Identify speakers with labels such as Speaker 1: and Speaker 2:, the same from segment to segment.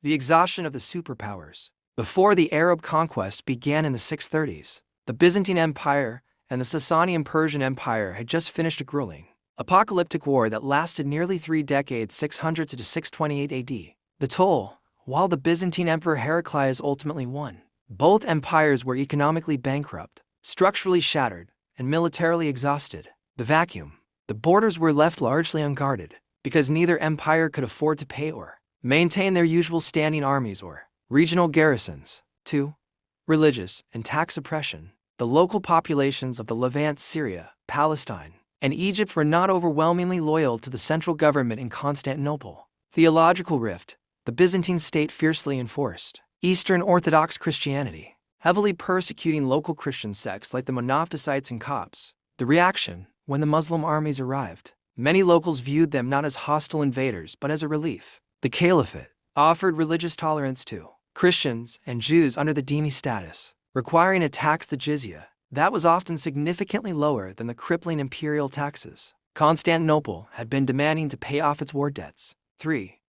Speaker 1: The exhaustion of the superpowers. Before the Arab conquest began in the 630s, the Byzantine Empire and the Sasanian Persian Empire had just finished a grueling, apocalyptic war that lasted nearly 3 decades, 600 to 628 AD. The toll, while the Byzantine Emperor Heraclius ultimately won, both empires were economically bankrupt, structurally shattered, and militarily exhausted. The vacuum. The borders were left largely unguarded, because neither empire could afford to pay or maintain their usual standing armies or regional garrisons. 2. Religious and tax oppression. The local populations of the Levant, Syria, Palestine, and Egypt were not overwhelmingly loyal to the central government in Constantinople. Theological rift. The Byzantine state fiercely enforced Eastern Orthodox Christianity, heavily persecuting local Christian sects like the Monophysites and Copts. The reaction. When the Muslim armies arrived, many locals viewed them not as hostile invaders but as a relief. The Caliphate offered religious tolerance to Christians and Jews under the dhimmi status, requiring a tax, the jizya, that was often significantly lower than the crippling imperial taxes Constantinople had been demanding to pay off its war debts. 3.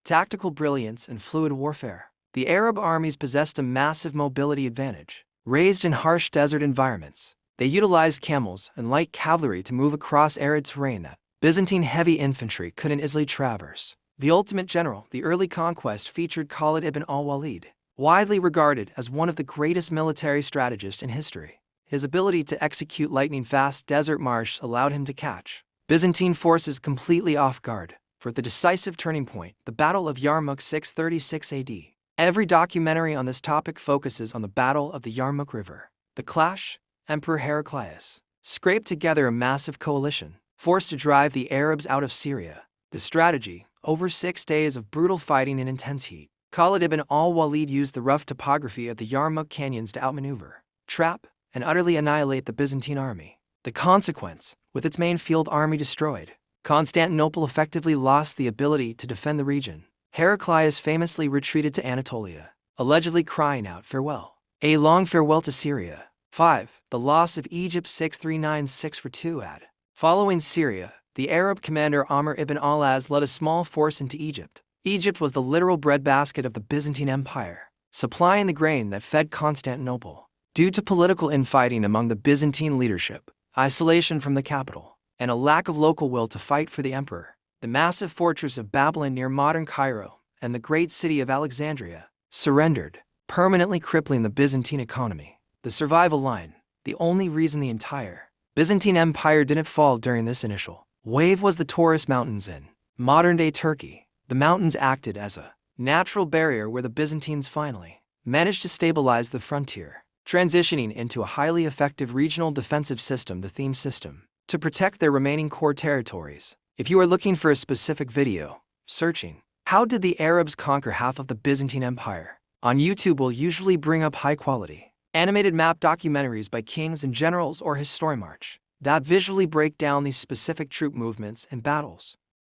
Speaker 1: Tactical brilliance and fluid warfare. The Arab armies possessed a massive mobility advantage. Raised in harsh desert environments, they utilized camels and light cavalry to move across arid terrain that Byzantine heavy infantry couldn't easily traverse. The ultimate general. The early conquest featured Khalid ibn al-Walid, widely regarded as one of the greatest military strategists in history. His ability to execute lightning-fast desert marches allowed him to catch Byzantine forces completely off guard. For the decisive turning point, the Battle of Yarmouk, 636 AD. Every documentary on this topic focuses on the Battle of the Yarmouk River. The clash. Emperor Heraclius scraped together a massive coalition, forced to drive the Arabs out of Syria. The strategy. Over 6 days of brutal fighting in intense heat, Khalid ibn al-Walid used the rough topography of the Yarmouk canyons to outmaneuver, trap, and utterly annihilate the Byzantine army. The consequence, with its main field army destroyed, Constantinople effectively lost the ability to defend the region. Heraclius famously retreated to Anatolia, allegedly crying out farewell. A long farewell to Syria. 5. The loss of Egypt, 6396 for 2 AD. Following Syria, the Arab commander Amr ibn al-As led a small force into Egypt. Egypt was the literal breadbasket of the Byzantine Empire, supplying the grain that fed Constantinople. Due to political infighting among the Byzantine leadership, isolation from the capital, and a lack of local will to fight for the emperor, the massive fortress of Babylon near modern Cairo and the great city of Alexandria surrendered, permanently crippling the Byzantine economy. The survival line. The only reason the entire Byzantine Empire didn't fall during this initial wave was the Taurus Mountains in modern-day Turkey. The mountains acted as a natural barrier where the Byzantines finally managed to stabilize the frontier, transitioning into a highly effective regional defensive system, the theme system, to protect their remaining core territories. If you are looking for a specific video, searching, "How did the Arabs conquer half of the Byzantine Empire?" on YouTube will usually bring up high-quality animated map documentaries by kings and generals or historimarch that visually break down these specific troop movements and battles.